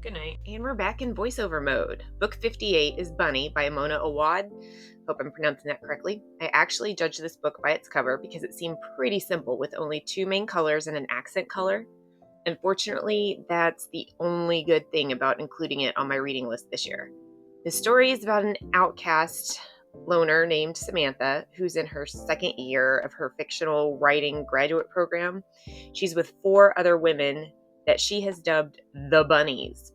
Good night. And we're back in voiceover mode. Book 58 is Bunny by Mona Awad. Hope I'm pronouncing that correctly. I actually judged this book by its cover because it seemed pretty simple with only 2 main colors and an accent color. Unfortunately, that's the only good thing about including it on my reading list this year. The story is about an outcast loner named Samantha, who's in her 2nd year of her fictional writing graduate program. She's with 4 other women that she has dubbed the Bunnies.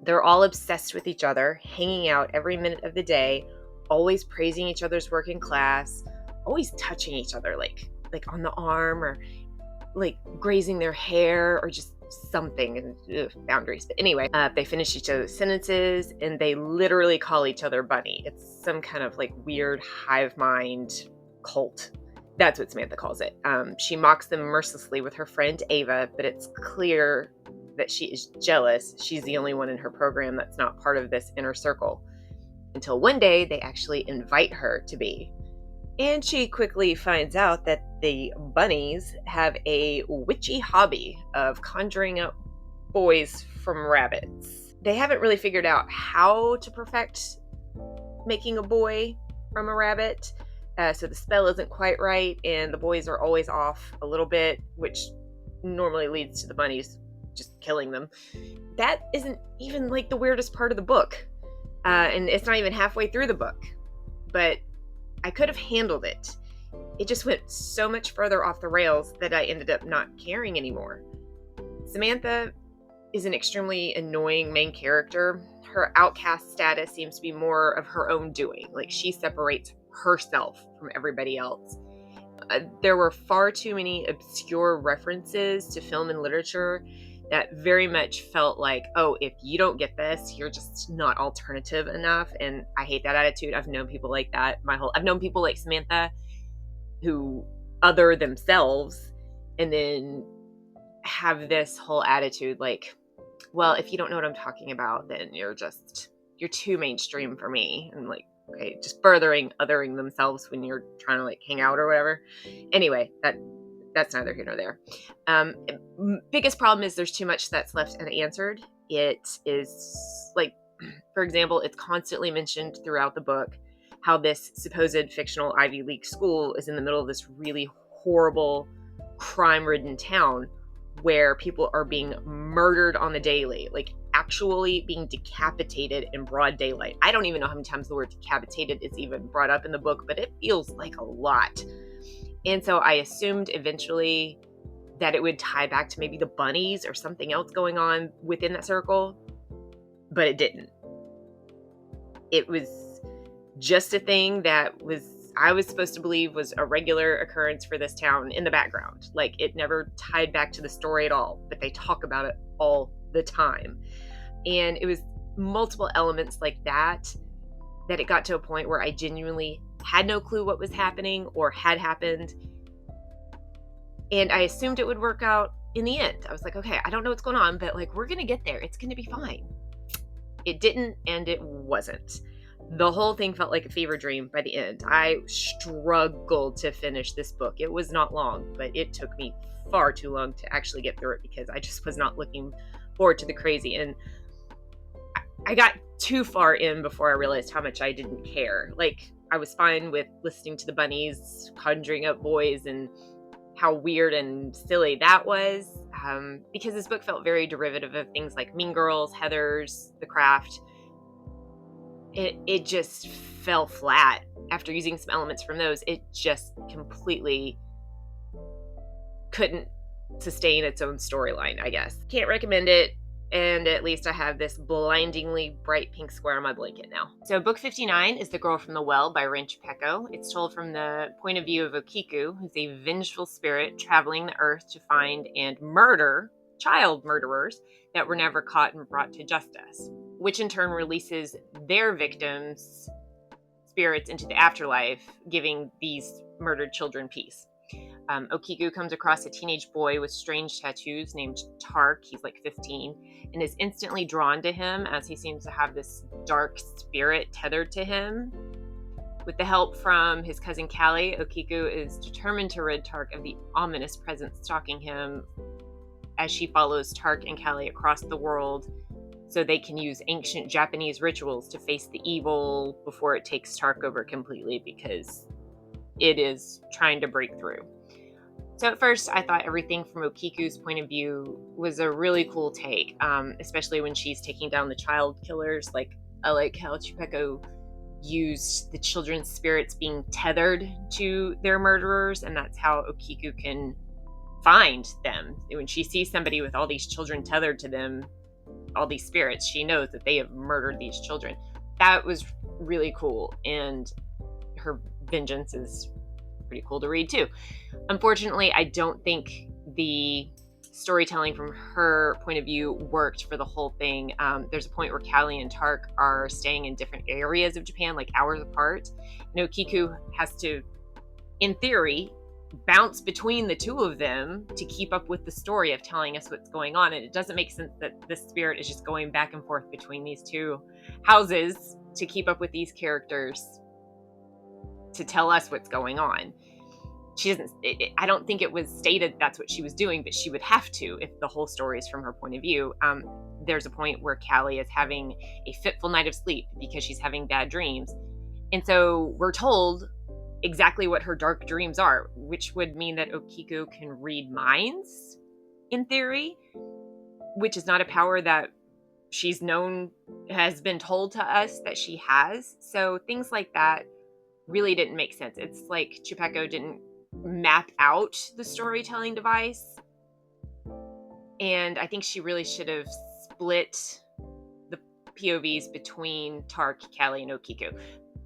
They're all obsessed with each other, hanging out every minute of the day, always praising each other's work in class, always touching each other, like on the arm, or like grazing their hair, or just something, and boundaries. But anyway, they finish each other's sentences, and they literally call each other Bunny. It's some kind of like weird hive mind cult. That's what Samantha calls it. She mocks them mercilessly with her friend Ava, but it's clear that she is jealous. She's the only one in her program that's not part of this inner circle. Until one day, they actually invite her to be. And she quickly finds out that the Bunnies have a witchy hobby of conjuring up boys from rabbits. They haven't really figured out how to perfect making a boy from a rabbit. So the spell isn't quite right, and the boys are always off a little bit, which normally leads to the bunnies just killing them. That isn't even like the weirdest part of the book. And it's not even halfway through the book. But I could have handled it. It just went so much further off the rails that I ended up not caring anymore. Samantha is an extremely annoying main character. Her outcast status seems to be more of her own doing. Like, she separates herself from everybody else. There were far too many obscure references to film and literature that very much felt like, oh, if you don't get this, you're just not alternative enough. And I hate that attitude. I've known people like that. I've known people like Samantha who other themselves and then have this whole attitude like, well, if you don't know what I'm talking about, then you're too mainstream for me. And like, okay, just furthering othering themselves when you're trying to like hang out or whatever. Anyway, that's neither here nor there. Biggest problem is there's too much that's left unanswered. It is like, for example, it's constantly mentioned throughout the book how this supposed fictional Ivy League school is in the middle of this really horrible, crime-ridden town where people are being murdered on the daily, like actually being decapitated in broad daylight. I don't even know how many times the word decapitated is even brought up in the book, but it feels like a lot. And so I assumed eventually that it would tie back to maybe the bunnies or something else going on within that circle, but it didn't. It was just a thing that I was supposed to believe was a regular occurrence for this town in the background. Like, it never tied back to the story at all, but they talk about it all the time. And it was multiple elements like that it got to a point where I genuinely had no clue what was happening or had happened. And I assumed it would work out in the end. I was like, okay, I don't know what's going on, but like, we're going to get there. It's going to be fine. It didn't, and it wasn't. The whole thing felt like a fever dream by the end. I struggled to finish this book. It was not long, but it took me far too long to actually get through it because I just was not looking forward to the crazy. And I got too far in before I realized how much I didn't care. Like, I was fine with listening to the bunnies conjuring up boys and how weird and silly that was, because this book felt very derivative of things like Mean Girls, Heathers, The Craft. It just fell flat after using some elements from those. It just completely couldn't sustain its own storyline, I guess. Can't recommend it. And at least I have this blindingly bright pink square on my blanket now. So book 59 is The Girl from the Well by Rin Chupeco. It's told from the point of view of Okiku, who's a vengeful spirit traveling the earth to find and murder child murderers that were never caught and brought to justice, which in turn releases their victims' spirits into the afterlife, giving these murdered children peace. Okiku comes across a teenage boy with strange tattoos named Tark. He's like 15 and is instantly drawn to him as he seems to have this dark spirit tethered to him. With the help from his cousin Callie, Okiku is determined to rid Tark of the ominous presence stalking him as she follows Tark and Callie across the world so they can use ancient Japanese rituals to face the evil before it takes Tark over completely, because it is trying to break through. So at first, I thought everything from Okiku's point of view was a really cool take, especially when she's taking down the child killers. Like, I like how Chupeco used the children's spirits being tethered to their murderers, and that's how Okiku can find them. When she sees somebody with all these children tethered to them, all these spirits, she knows that they have murdered these children. That was really cool, and her vengeance is pretty cool to read too. Unfortunately, I don't think the storytelling from her point of view worked for the whole thing. There's a point where Callie and Tark are staying in different areas of Japan, like hours apart. And Okiku has to, in theory, bounce between the two of them to keep up with the story of telling us what's going on. And it doesn't make sense that the spirit is just going back and forth between these two houses to keep up with these characters to tell us what's going on. She doesn't, I don't think it was stated that's what she was doing, but she would have to if the whole story is from her point of view. There's a point where Callie is having a fitful night of sleep because she's having bad dreams. And so we're told exactly what her dark dreams are, which would mean that Okiku can read minds, in theory, which is not a power that she's known, has been told to us that she has. So things like that really didn't make sense. It's like Chupeco didn't map out the storytelling device. And I think she really should have split the POVs between Tark, Callie, and Okiku.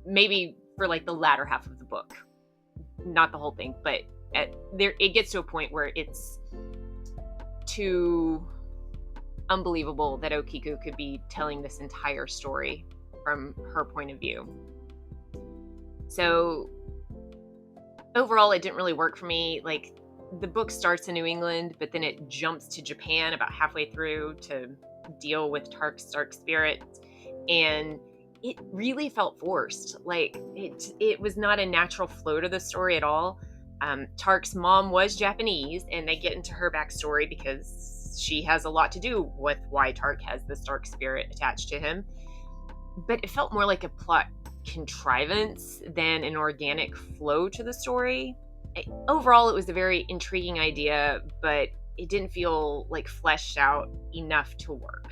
Maybe for like the latter half of the book. Not the whole thing, but it gets to a point where it's too unbelievable that Okiku could be telling this entire story from her point of view. So overall, it didn't really work for me. Like, the book starts in New England, but then it jumps to Japan about halfway through to deal with Tark's dark spirit. And it really felt forced. Like, it was not a natural flow to the story at all. Tark's mom was Japanese, and they get into her backstory because she has a lot to do with why Tark has this dark spirit attached to him. But it felt more like a plot contrivance than an organic flow to the story. Overall, it was a very intriguing idea, but it didn't feel like fleshed out enough to work.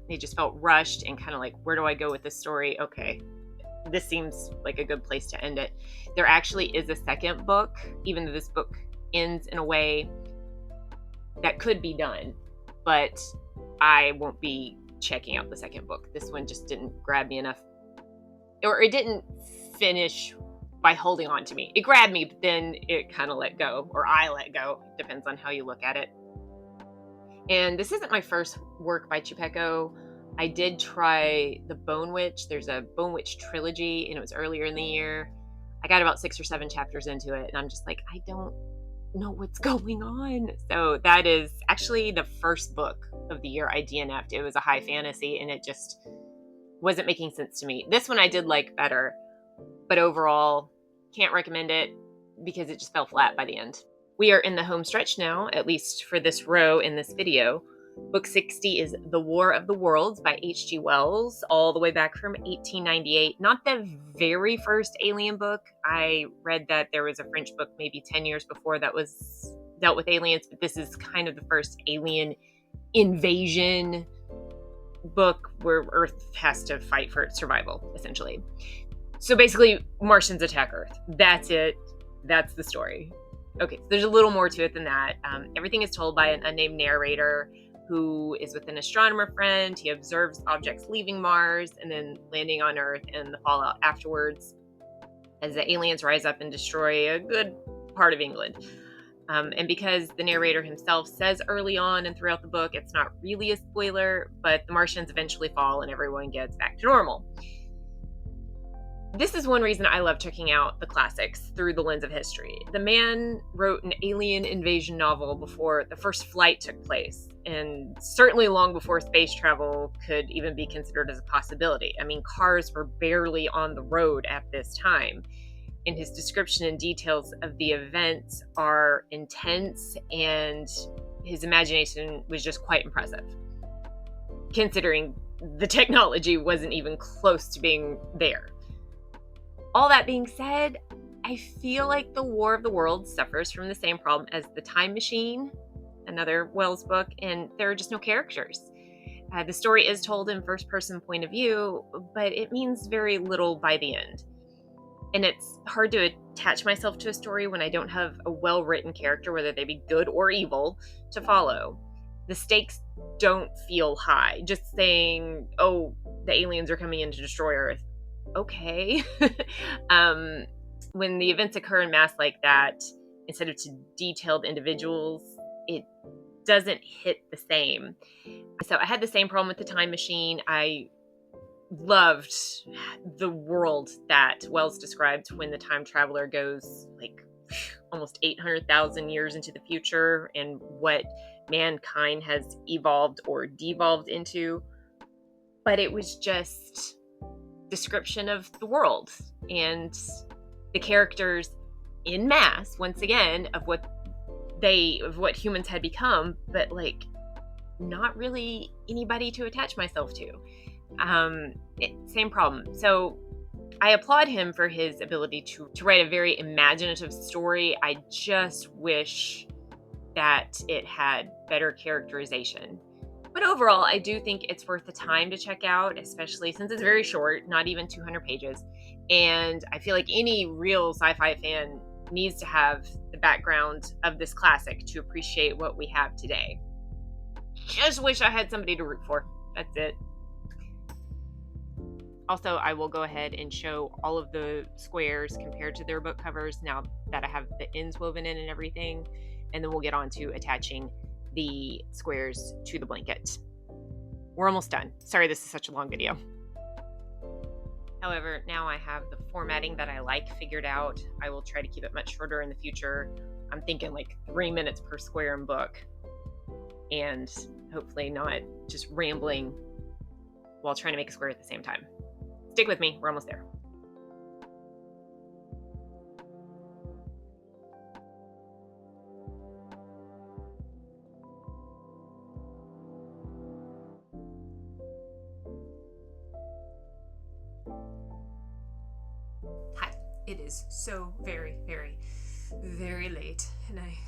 It just felt rushed and kind of like, where do I go with this story? Okay, this seems like a good place to end it. There actually is a second book, even though this book ends in a way that could be done, but I won't be checking out the second book. This one just didn't grab me enough, or it didn't finish by holding on to me. It grabbed me, but then it kind of let go, or I let go. Depends on how you look at it. And this isn't my first work by Chupeco. I did try the Bone Witch. There's a Bone Witch trilogy, and it was earlier in the year. I got about 6 or 7 chapters into it, and I'm just like, I don't know what's going on. So that is actually the first book of the year I DNF'd. It was a high fantasy, and it just wasn't making sense to me. This one I did like better, but overall, can't recommend it because it just fell flat by the end. We are in the home stretch now, at least for this row in this video. Book 60 is The War of the Worlds by H.G. Wells, all the way back from 1898. Not the very first Alien book. I read that there was a French book maybe 10 years before that was dealt with aliens, but this is kind of the first alien invasion book where Earth has to fight for its survival, essentially. So basically, Martians attack Earth. That's it. That's the story. Okay, so there's a little more to it than that. Everything is told by an unnamed narrator who is with an astronomer friend. He observes objects leaving Mars and then landing on Earth and the fallout afterwards as the aliens rise up and destroy a good part of England. And because the narrator himself says early on and throughout the book, it's not really a spoiler, but the Martians eventually fall and everyone gets back to normal. This is one reason I love checking out the classics through the lens of history. The man wrote an alien invasion novel before the first flight took place, and certainly long before space travel could even be considered as a possibility. I mean, cars were barely on the road at this time, and his description and details of the events are intense, and his imagination was just quite impressive, considering the technology wasn't even close to being there. All that being said, I feel like The War of the Worlds suffers from the same problem as The Time Machine, another Wells book, and there are just no characters. The story is told in first-person point of view, but it means very little by the end. And it's hard to attach myself to a story when I don't have a well-written character, whether they be good or evil, to follow. The stakes don't feel high. Just saying, oh, the aliens are coming in to destroy Earth. Okay. When the events occur in mass like that, instead of to detailed individuals, it doesn't hit the same. So I had the same problem with The Time Machine. I loved the world that Wells described when the time traveler goes like almost 800,000 years into the future and what mankind has evolved or devolved into. But it was just description of the world and the characters in mass, once again, of what humans had become, but like not really anybody to attach myself to. Same problem. So I applaud him for his ability to write a very imaginative story. I just wish that it had better characterization. But overall, I do think it's worth the time to check out, especially since it's very short, not even 200 pages. And I feel like any real sci-fi fan needs to have the background of this classic to appreciate what we have today. Just wish I had somebody to root for. That's it. Also, I will go ahead and show all of the squares compared to their book covers now that I have the ends woven in and everything. And then we'll get on to attaching the squares to the blanket. We're almost done. Sorry this is such a long video. However, now I have the formatting that I like figured out. I will try to keep it much shorter in the future. I'm thinking like 3 minutes per square and book, and hopefully not just rambling while trying to make a square at the same time. Stick with me, we're almost there. It is so very, very, very late, and I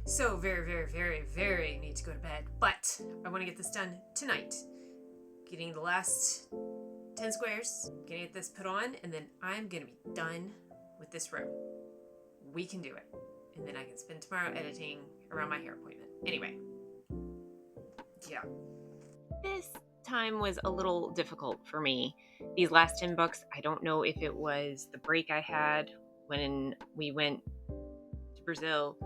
so very, very, very, very need to go to bed. But I want to get this done tonight. Getting the last 10 squares, getting this put on, and then I'm going to be done with this row. We can do it. And then I can spend tomorrow editing around my hair appointment. Anyway. Yeah. This time was a little difficult for me. These last 10 books, I don't know if it was the break I had when we went to Brazil,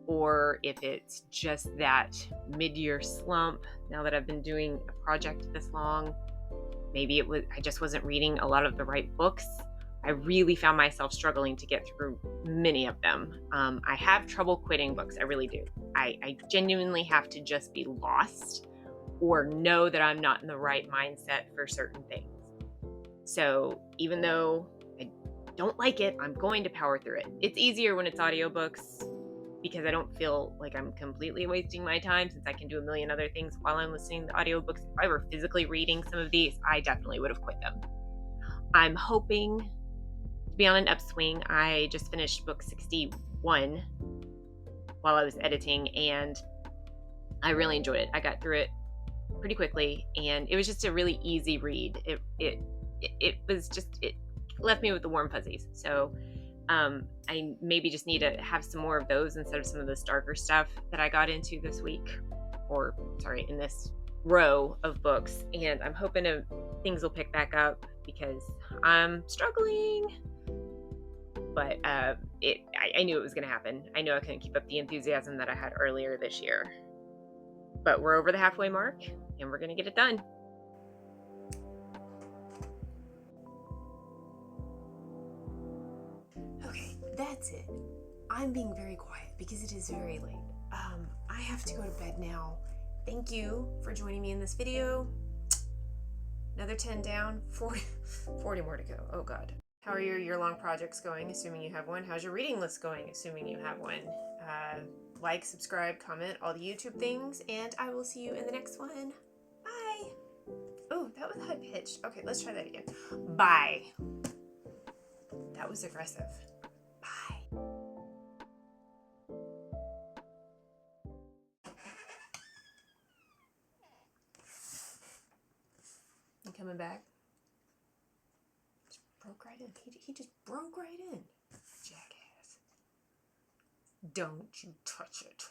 or if it's just that mid-year slump. Now that I've been doing a project this long, maybe I just wasn't reading a lot of the right books. I really found myself struggling to get through many of them. I have trouble quitting books. I really do. I genuinely have to just be lost or know that I'm not in the right mindset for certain things. So even though I don't like it, I'm going to power through it. It's easier when it's audiobooks because I don't feel like I'm completely wasting my time, since I can do a million other things while I'm listening to audiobooks. If I were physically reading some of these, I definitely would have quit them. I'm hoping to be on an upswing. I just finished book 61 while I was editing, and I really enjoyed it. I got through it pretty quickly, and it was just a really easy read. It left me with the warm fuzzies. So I maybe just need to have some more of those instead of some of the darker stuff that I got into this week, or sorry, in this row of books. And I'm hoping things will pick back up because I'm struggling. But I knew it was going to happen. I knew I couldn't keep up the enthusiasm that I had earlier this year. But we're over the halfway mark, and we're going to get it done. Okay, that's it. I'm being very quiet because it is very late. I have to go to bed now. Thank you for joining me in this video. Another 10 down, 40 more to go. Oh God. How are your year-long projects going, assuming you have one? How's your reading list going, assuming you have one? Like, subscribe, comment, all the YouTube things, and I will see you in the next one. Bye. Oh, that was high-pitched. Okay, let's try that again. Bye. That was aggressive. Bye. You coming back? Just broke right in. He just broke right in. Jackass. Don't you touch it.